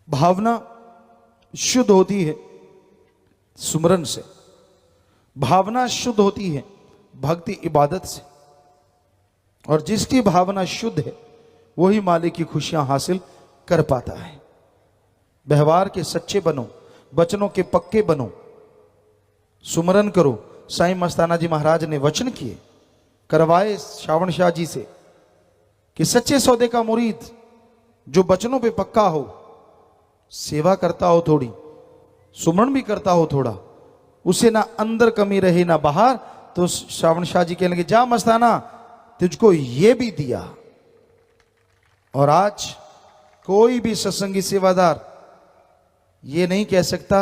भावना शुद्ध होती है सुमरन से, भावना शुद्ध होती है भक्ति इबादत से, और जिसकी भावना शुद्ध है वही मालिक की खुशियां हासिल कर पाता है। व्यवहार के सच्चे बनो, वचनों के पक्के बनो, सुमरन करो। साईं मस्ताना जी महाराज ने वचन किए, करवाए श्रावण शाह जी से कि सच्चे सौदे का मुरीद जो वचनों पे पक्का हो, सेवा करता हो थोड़ी, सुमरन भी करता हो थोड़ा, उसे ना अंदर कमी रहे ना बाहर, तो श्रावण शाह जी कहने लगे जा मस्ताना तुझको ये भी दिया। और आज कोई भी सत्संगी सेवादार ये नहीं कह सकता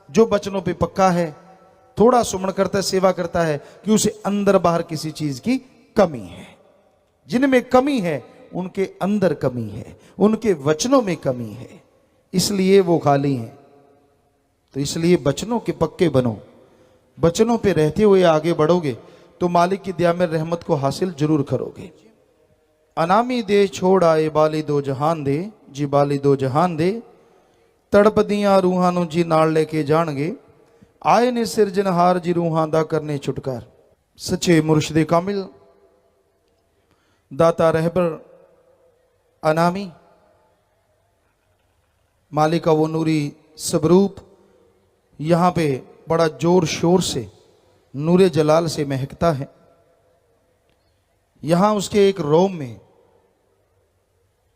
जो वचनों पे पक्का है, थोड़ा सुमन करता है, सेवा करता है, कि उसे अंदर बाहर किसी चीज की कमी है। जिनमें कमी है उनके अंदर कमी है, उनके वचनों में कमी है, इसलिए वो खाली हैं। तो इसलिए वचनों के पक्के बनो, वचनों पे रहते हुए आगे बढ़ोगे तो मालिक की दया में रहमत को हासिल जरूर करोगे। अनामी दे छोड़ आए बाली दो जहान दे, जी बाली दो जहान दे, तड़प दिया रूहानू जी नाल लेके जाणगे, आए ने सिरजनहार जी रूहां दा करने छुटकार। सच्चे मुर्शिदे कामिल दाता रहबर अनामी मालिक का वो नूरी सबरूप यहां पे बड़ा जोर शोर से नूरे जलाल से महकता है। यहां उसके एक रोम में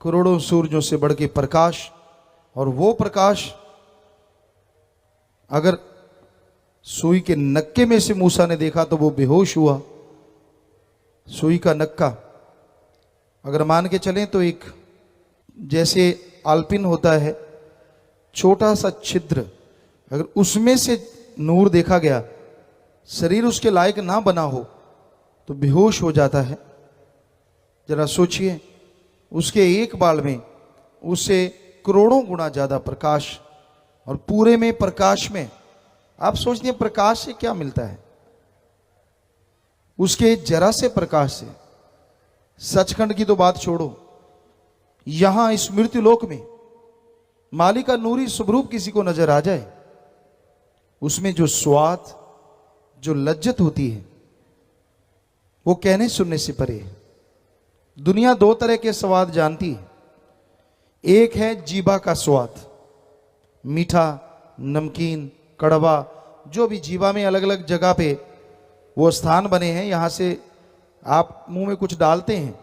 करोड़ों सूरजों से बढ़ के प्रकाश, और वो प्रकाश अगर सुई के नक्के में से मूसा ने देखा तो वो बेहोश हुआ। सुई का नक्का अगर मान के चलें तो एक जैसे आल्पिन होता है, छोटा सा छिद्र, अगर उसमें से नूर देखा गया, शरीर उसके लायक ना बना हो तो बेहोश हो जाता है। जरा सोचिए, उसके एक बाल में उससे करोड़ों गुना ज्यादा प्रकाश, और पूरे में प्रकाश में आप सोचते हैं प्रकाश से क्या मिलता है? उसके जरा से प्रकाश से, सचखंड की तो बात छोड़ो, यहां इस मृत्यु लोक में मालिक का नूरी स्वरूप किसी को नजर आ जाए, उसमें जो स्वाद, जो लज्जत होती है वो कहने सुनने से परे है। दुनिया दो तरह के स्वाद जानती है, एक है जीभा का स्वाद, मीठा, नमकीन, कड़वा, जो भी जीभा में अलग अलग जगह पे वो स्थान बने हैं, यहां से आप मुंह में कुछ डालते हैं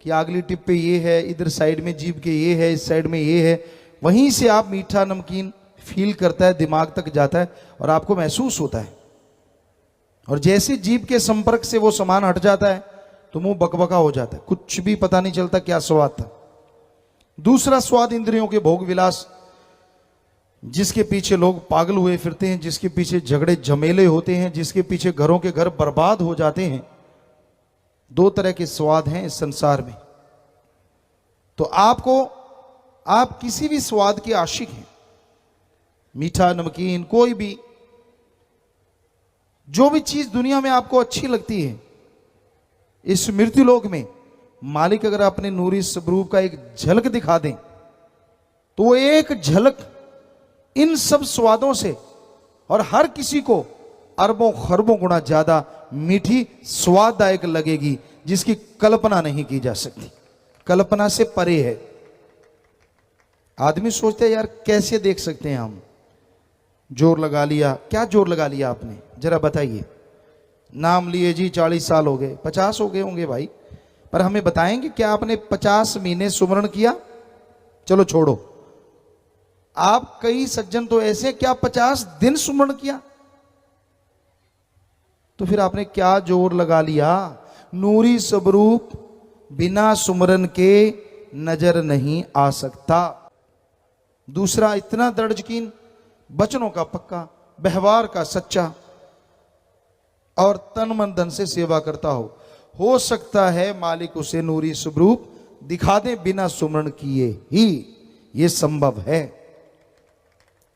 कि अगली टिप पे ये है, इधर साइड में जीभ के ये है, इस साइड में ये है, वहीं से आप मीठा नमकीन फील करता है, दिमाग तक जाता है और आपको महसूस होता है। और जैसे जीभ के संपर्क से वो सामान हट जाता है तो मुंह बकबका हो जाता है, कुछ भी पता नहीं चलता क्या स्वाद था। दूसरा स्वाद इंद्रियों के भोग विलास, जिसके पीछे लोग पागल हुए फिरते हैं, जिसके पीछे झगड़े झमेले होते हैं, जिसके पीछे घरों के घर बर्बाद हो जाते हैं। दो तरह के स्वाद हैं इस संसार में। तो आप किसी भी स्वाद के आशिक हैं, मीठा, नमकीन, कोई भी, जो भी चीज दुनिया में आपको अच्छी लगती है, इस मृत्यु लोक में मालिक अगर अपने नूरी स्वरूप का एक झलक दिखा दें तो वो एक झलक इन सब स्वादों से और हर किसी को अरबों खरबों गुना ज्यादा मीठी स्वाददायक लगेगी, जिसकी कल्पना नहीं की जा सकती, कल्पना से परे है। आदमी सोचते हैं यार कैसे देख सकते हैं हम, जोर लगा लिया। क्या जोर लगा लिया आपने, जरा बताइए। नाम लिए जी 40 साल हो गए, 50 हो गए होंगे भाई, पर हमें बताएंगे क्या आपने 50 महीने सुमरण किया? चलो छोड़ो, आप कई सज्जन तो ऐसे, क्या 50 दिन सुमरण किया? तो फिर आपने क्या जोर लगा लिया? नूरी स्वरूप बिना सुमरन के नजर नहीं आ सकता। दूसरा, इतना दृढ़ यकीन, वचनों का पक्का, व्यवहार का सच्चा, और तन मन धन से सेवा करता हो सकता है मालिक उसे नूरी स्वरूप दिखा दे बिना सुमरण किए ही ये संभव है,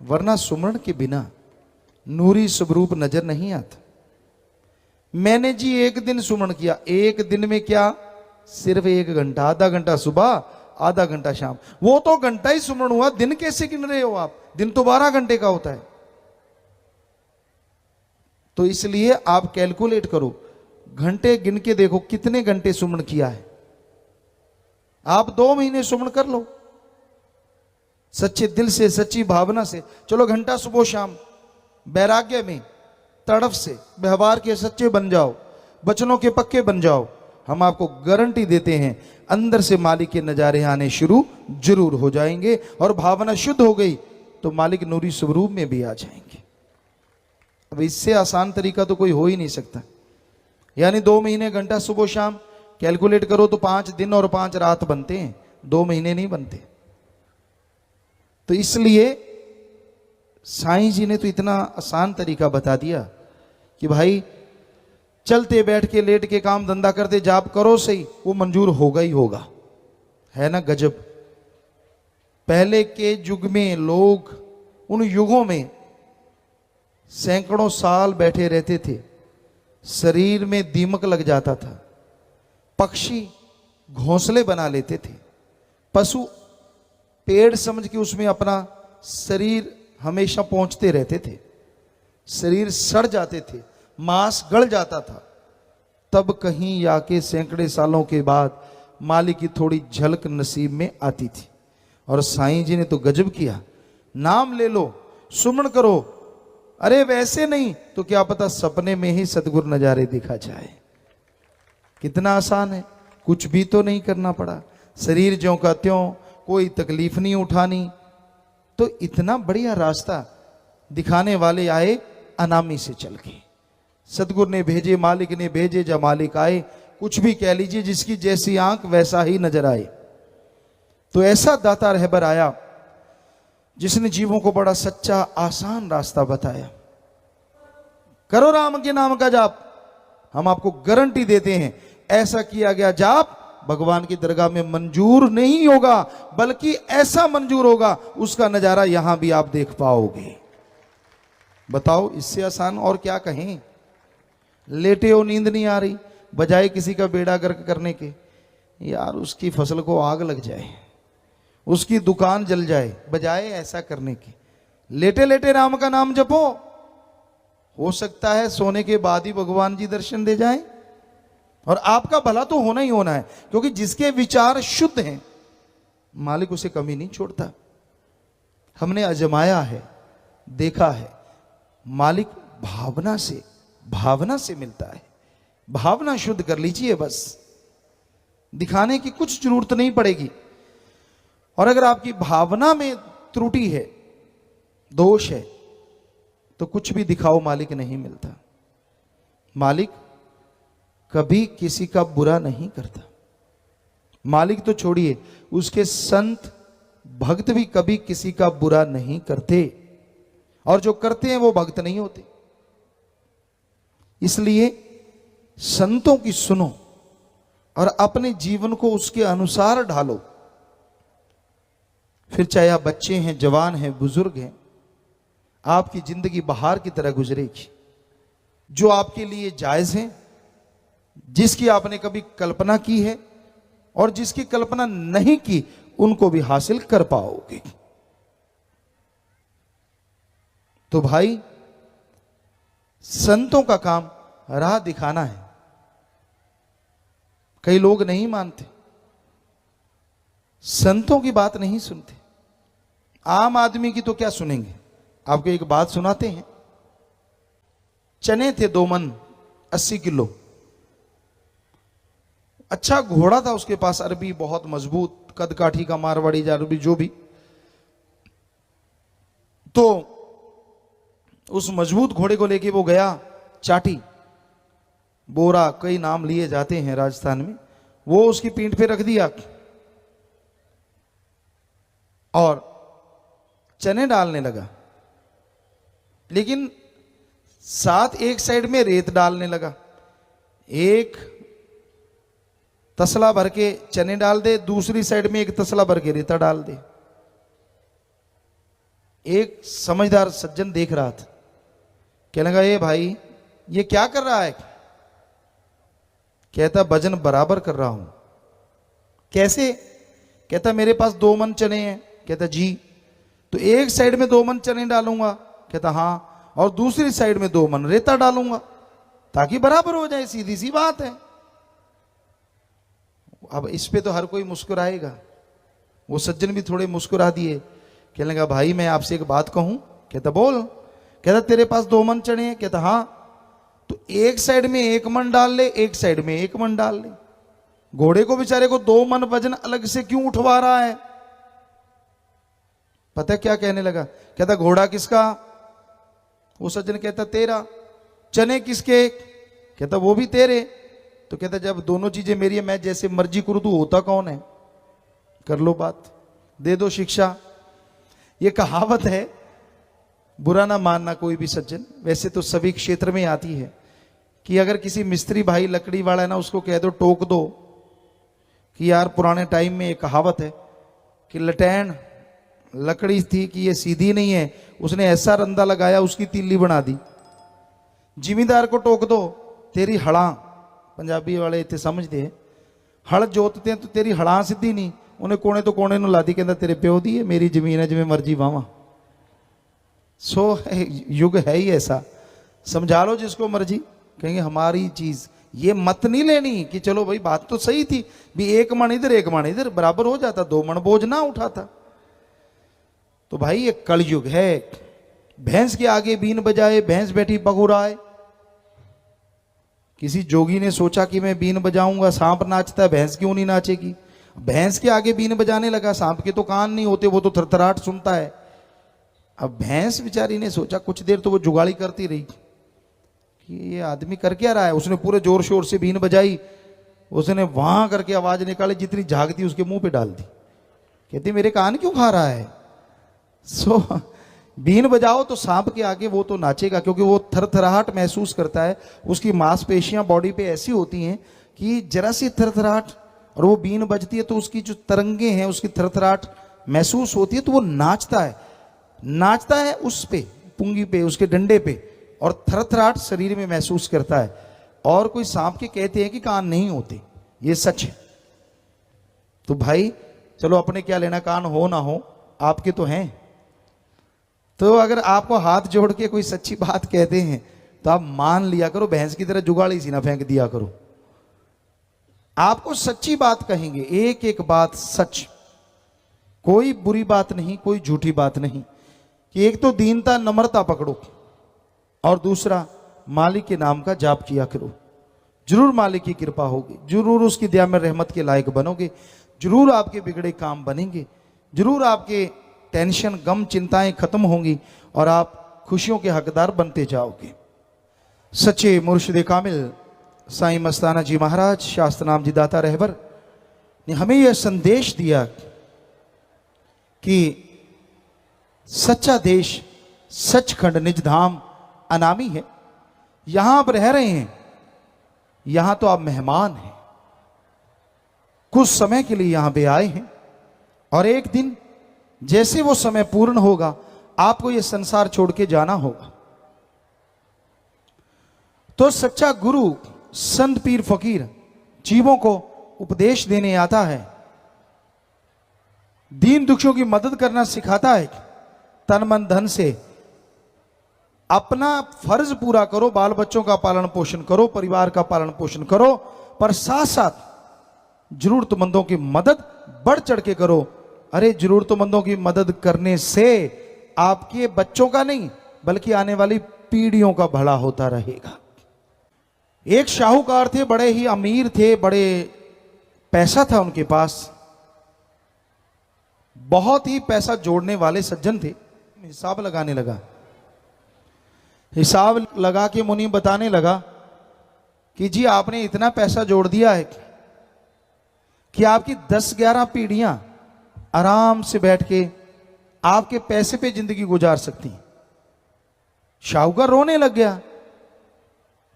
वरना सुमरण के बिना नूरी स्वरूप नजर नहीं आता। मैंने जी एक दिन सुमरण किया, एक दिन में क्या, सिर्फ 1 घंटा, आधा घंटा सुबह, आधा घंटा शाम। वो तो घंटा ही सुमरण हुआ, दिन कैसे गिन रहे हो आप? दिन तो 12 घंटे का होता है। तो इसलिए आप कैलकुलेट करो, घंटे गिन के देखो कितने घंटे सुमरण किया है। आप 2 महीने सुमरण कर लो सच्चे दिल से, सच्ची भावना से। चलो घंटा सुबह शाम वैराग्य में, तड़फ से, व्यवहार के सच्चे बन जाओ, वचनों के पक्के बन जाओ। हम आपको गारंटी देते हैं अंदर से मालिक के नजारे आने शुरू जरूर हो जाएंगे। और भावना शुद्ध हो गई तो मालिक नूरी स्वरूप में भी आ जाएंगे। अब इससे आसान तरीका तो कोई हो ही नहीं सकता। यानी 2 महीने घंटा सुबह शाम कैलकुलेट करो तो 5 दिन और 5 रात बनते हैं, 2 महीने नहीं बनते। तो इसलिए साईं जी ने तो इतना आसान तरीका बता दिया कि भाई चलते बैठ के लेट के काम धंधा करते जाप करो सही, वो मंजूर होगा ही होगा। है ना गजब। पहले के युग में लोग, उन युगों में सैकड़ों साल बैठे रहते थे, शरीर में दीमक लग जाता था। पक्षी घोंसले बना लेते थे, पशु पेड़ समझ के उसमें अपना शरीर हमेशा पहुंचते रहते थे, शरीर सड़ जाते थे, मांस गल जाता था। तब कहीं आके सैकड़े सालों के बाद मालिक की थोड़ी झलक नसीब में आती थी। और साईं जी ने तो गजब किया, नाम ले लो, सुमरण करो। अरे वैसे नहीं तो क्या पता सपने में ही सतगुरु नजारे दिखा जाए। कितना आसान है, कुछ भी तो नहीं करना पड़ा, शरीर ज्यों का त्यों, कोई तकलीफ नहीं उठानी। तो इतना बढ़िया रास्ता दिखाने वाले आए अनामी से चल के। सतगुरु ने भेजे, मालिक ने भेजे, जब मालिक आए, कुछ भी कह लीजिए, जिसकी जैसी आंख वैसा ही नजर आए। तो ऐसा दाता रहबर आया जिसने जीवों को बड़ा सच्चा आसान रास्ता बताया। करो राम के नाम का जाप, हम आपको गारंटी देते हैं ऐसा किया गया जाप भगवान की दरगाह में मंजूर नहीं होगा, बल्कि ऐसा मंजूर होगा उसका नजारा यहां भी आप देख पाओगे। बताओ इससे आसान और क्या कहें। लेटे हो, नींद नहीं आ रही, बजाय किसी का बेड़ा गर्क करने के, यार उसकी फसल को आग लग जाए, उसकी दुकान जल जाए, बजाय ऐसा करने की लेटे लेटे राम का नाम जपो। हो सकता है सोने के बाद ही भगवान जी दर्शन दे जाएं। और आपका भला तो होना ही होना है, क्योंकि जिसके विचार शुद्ध हैं मालिक उसे कमी नहीं छोड़ता। हमने आजमाया है, देखा है, मालिक भावना से मिलता है। भावना शुद्ध कर लीजिए, बस दिखाने की कुछ जरूरत नहीं पड़ेगी। और अगर आपकी भावना में त्रुटि है, दोष है, तो कुछ भी दिखाओ मालिक नहीं मिलता। मालिक कभी किसी का बुरा नहीं करता। मालिक तो छोड़िए, उसके संत भक्त भी कभी किसी का बुरा नहीं करते, और जो करते हैं वो भक्त नहीं होते। इसलिए संतों की सुनो और अपने जीवन को उसके अनुसार ढालो। फिर चाहे आप बच्चे हैं, जवान हैं, बुजुर्ग हैं, आपकी जिंदगी बहार की तरह गुजरेगी। जो आपके लिए जायज है, जिसकी आपने कभी कल्पना की है और जिसकी कल्पना नहीं की, उनको भी हासिल कर पाओगे। तो भाई संतों का काम राह दिखाना है। कई लोग नहीं मानते, संतों की बात नहीं सुनते, आम आदमी की तो क्या सुनेंगे। आपको एक बात सुनाते हैं। चने थे 2 मन 80 किलो। अच्छा घोड़ा था उसके पास, अरबी, बहुत मजबूत, कद काठी का, मारवाड़ी या अरबी जो भी। तो उस मजबूत घोड़े को लेके वो गया चाटी, बोरा, कई नाम लिए जाते हैं राजस्थान में। वो उसकी पीठ पे रख दिया और चने डालने लगा, लेकिन साथ एक साइड में रेत डालने लगा। एक तसला भर के चने डाल दे, दूसरी साइड में एक तसला भर के रेता डाल दे। एक समझदार सज्जन देख रहा था, कहने लगा, ये भाई ये क्या कर रहा है? कहता वजन बराबर कर रहा हूं। कैसे? कहता मेरे पास 2 मन चने हैं। कहता जी, तो एक साइड में 2 मन चने डालूंगा। कहता हाँ, और दूसरी साइड में 2 मन रेता डालूंगा ताकि बराबर हो जाए, सीधी सी बात है। अब इस पे तो हर कोई मुस्कुराएगा। वो सज्जन भी थोड़े मुस्कुरा दिए। कहने लगा भाई मैं आपसे एक बात कहूं। कहता बोल। कहता तेरे पास 2 मन चने हैं। कहता हाँ, तो एक साइड में 1 मन डाल ले, एक साइड में 1 मन डाल ले। घोड़े को बेचारे को 2 मन वजन अलग से क्यों उठवा रहा है? पता है क्या कहने लगा? कहता घोड़ा किसका? वो सज्जन कहता तेरा। चने किसके? कहता वो भी तेरे। तो कहता जब दोनों चीजें मेरी है, मैं जैसे मर्जी करूं तो होता कौन है? कर लो बात, दे दो शिक्षा। ये कहावत है, बुरा ना मानना कोई भी सज्जन, वैसे तो सभी क्षेत्र में आती है कि अगर किसी मिस्त्री भाई लकड़ी वाला है ना, उसको कह दो, टोक दो कि यार पुराने टाइम में एक कहावत है कि लटैन लकड़ी थी कि ये सीधी नहीं है, उसने ऐसा रंदा लगाया उसकी तीली बना दी। जिमीदार को टोक दो, तेरी हड़ा, पंजाबी वाले इतने समझते हैं, हड़ जोतते हैं तो तेरी हड़ा सीधी नहीं, उन्हें कोने तो कोने नु ला दी, कहता तेरे प्यो दी है, मेरी जमीन है जिਵੇਂ मर्जी वावा। सो युग है ही ऐसा, समझा लो जिसको मर्जी। कहेंगे हमारी चीज ये मत नहीं लेनी कि चलो भाई बात तो सही थी भी 1 मन इधर 1 मन इधर बराबर हो जाता, 2 मन बोझ ना उठाता। तो भाई ये कलयुग है। भैंस के आगे बीन बजाए भैंस बैठी बगुराए। किसी जोगी ने सोचा कि मैं बीन बजाऊंगा, सांप नाचता है, भैंस क्यों नहीं नाचेगी? भैंस के आगे बीन बजाने लगा। सांप के तो कान नहीं होते, वो तो थरथराहट सुनता है। अब भैंस बेचारी ने सोचा, कुछ देर तो वो जुगाड़ी करती रही कि ये आदमी कर क्या रहा है। उसने पूरे जोर शोर से बीन बजाई, उसने वहां करके आवाज निकाली, जितनी झागती उसके मुंह पे डाल दी। कहती मेरे कान क्यों खा रहा है? सो बीन बजाओ तो सांप के आगे वो तो नाचेगा, क्योंकि वो थरथराहट महसूस करता है। उसकी मांसपेशियां बॉडी पे ऐसी होती हैं कि जरा सी थरथराहट, और वो बीन बजती है तो उसकी जो तरंगे हैं उसकी थरथराहट महसूस होती है, तो वो नाचता है उस पे, पुंगी पे, उसके डंडे पे, और थरथराहट शरीर में महसूस करता है। और कोई सांप के कहते हैं कि कान नहीं होते, ये सच है। तो भाई चलो अपने क्या लेना, कान हो ना हो, आपके तो हैं। तो अगर आपको हाथ जोड़ के कोई सच्ची बात कहते हैं तो आप मान लिया करो, भैंस की तरह जुगाड़ी सी ना फेंक दिया करो। आपको सच्ची बात कहेंगे, एक एक बात सच, कोई बुरी बात नहीं, कोई झूठी बात नहीं। कि एक तो दीनता नम्रता पकड़ो, और दूसरा मालिक के नाम का जाप किया करो। जरूर मालिक की कृपा होगी, जरूर उसकी दया में रहमत के लायक बनोगे, जरूर आपके बिगड़े काम बनेंगे, जरूर आपके टेंशन गम चिंताएं खत्म होंगी और आप खुशियों के हकदार बनते जाओगे। सच्चे मुर्शिद कामिल साईं मस्ताना जी महाराज शास्त्रनाम जी दाता रहबर ने हमें यह संदेश दिया कि सच्चा देश सचखंड निज धाम अनामी है। यहां आप रह रहे हैं, यहां तो आप मेहमान हैं, कुछ समय के लिए यहां पे आए हैं, और एक दिन जैसे वो समय पूर्ण होगा आपको ये संसार छोड़ के जाना होगा। तो सच्चा गुरु संत पीर फकीर जीवों को उपदेश देने आता है, दीन दुखियों की मदद करना सिखाता है। तन मन धन से अपना फर्ज पूरा करो, बाल बच्चों का पालन पोषण करो, परिवार का पालन पोषण करो, पर साथ साथ जरूरतमंदों की मदद बढ़ चढ़ के करो। अरे जरूरतमंदों की मदद करने से आपके बच्चों का नहीं बल्कि आने वाली पीढ़ियों का भला होता रहेगा। एक शाहूकार थे, बड़े ही अमीर थे, बड़े पैसा था उनके पास, बहुत ही पैसा जोड़ने वाले सज्जन थे। हिसाब लगाने लगा, हिसाब लगा के मुनि बताने लगा कि जी आपने इतना पैसा जोड़ दिया है कि आपकी 10-11 पीढ़ियां आराम से बैठ के आपके पैसे पे जिंदगी गुजार सकती। शाहूकार रोने लग गया,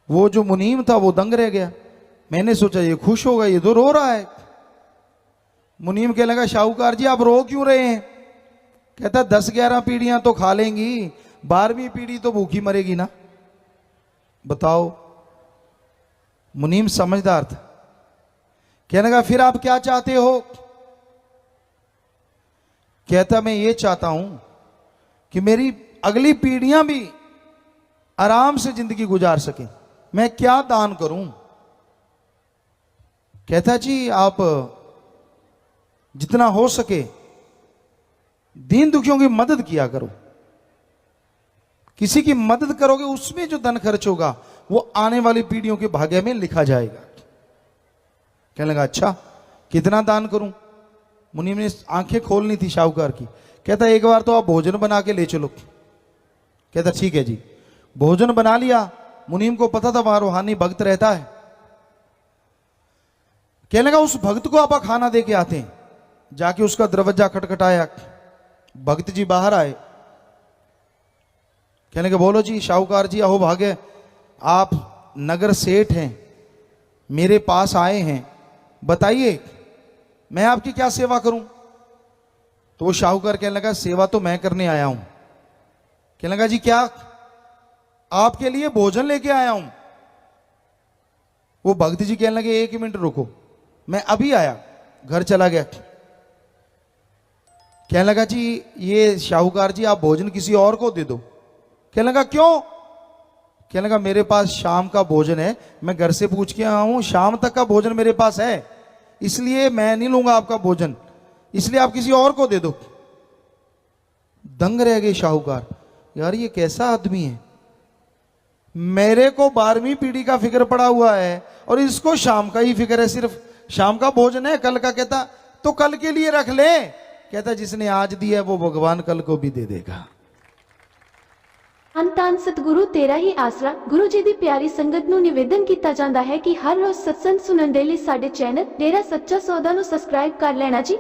वो जो मुनीम था वो दंग रह गया। मैंने सोचा ये खुश होगा, ये तो रो रहा है। मुनीम कहने लगा शाहूकार जी आप रो क्यों रहे हैं? कहता 10-11 पीढ़ियां तो खा लेंगी, 12वीं पीढ़ी तो भूखी मरेगी ना, बताओ। मुनीम समझदार था, कहने लगा फिर आप क्या चाहते हो? कहता मैं ये चाहता हूं कि मेरी अगली पीढ़ियां भी आराम से जिंदगी गुजार सके, मैं क्या दान करूं। कहता जी आप जितना हो सके दीन दुखियों की मदद किया करो, किसी की मदद करोगे उसमें जो धन खर्च होगा वो आने वाली पीढ़ियों के भाग्य में लिखा जाएगा। कहने लगा अच्छा कितना दान करूं। मुनीम ने आंखें खोलनी थी शाहूकार की। कहता एक बार तो आप भोजन बना के ले चलो। कहता ठीक है जी। भोजन बना लिया। मुनीम को पता था वहां रूहानी भक्त रहता है। कहने लगा उस भक्त को आप खाना दे के आते हैं। जाके उसका दरवाजा खटखटाया। भक्त जी बाहर आए। कहने लगे बोलो जी शाहूकार जी अहो भाग्य, आप नगर सेठ हैं, मेरे पास आए हैं, बताइए मैं आपकी क्या सेवा करूं। तो वो शाहूकार कहने लगा सेवा तो मैं करने आया हूं। कहने लगा जी क्या। आपके लिए भोजन लेके आया हूं। वो भक्त जी कहने लगे 1 मिनट रुको, मैं अभी आया। घर चला गया। कहने लगा जी ये शाहूकार जी आप भोजन किसी और को दे दो। कहने लगा क्यों। कहने लगा मेरे पास शाम का भोजन है, मैं घर से पूछ के आया हूं, शाम तक का भोजन मेरे पास है, इसलिए मैं नहीं लूंगा आपका भोजन, इसलिए आप किसी और को दे दो। दंग रह गए शाहूकार, यार ये कैसा आदमी है, मेरे को 12वीं पीढ़ी का फिक्र पड़ा हुआ है और इसको शाम का ही फिक्र है, सिर्फ शाम का भोजन है, कल का। कहता तो कल के लिए रख ले। कहता जिसने आज दिया है वो भगवान कल को भी दे देगा। ਧੰਨ ਸਤਿਗੁਰੂ ਤੇਰਾ ਹੀ ਆਸਰਾ। ਗੁਰੂ ਜੀ ਦੀ ਪਿਆਰੀ ਸੰਗਤ ਨੂੰ ਨਿਵੇਦਨ ਕੀਤਾ ਜਾਂਦਾ ਹੈ ਕਿ ਹਰ ਰੋਜ਼ ਸਤਸੰਗ ਸੁਣਨ ਦੇ ਲਈ ਸਾਡੇ ਚੈਨਲ ਡੇਰਾ ਸੱਚਾ ਸੌਦਾ ਨੂੰ ਸਬਸਕ੍ਰਾਈਬ ਕਰ ਲੈਣਾ ਜੀ।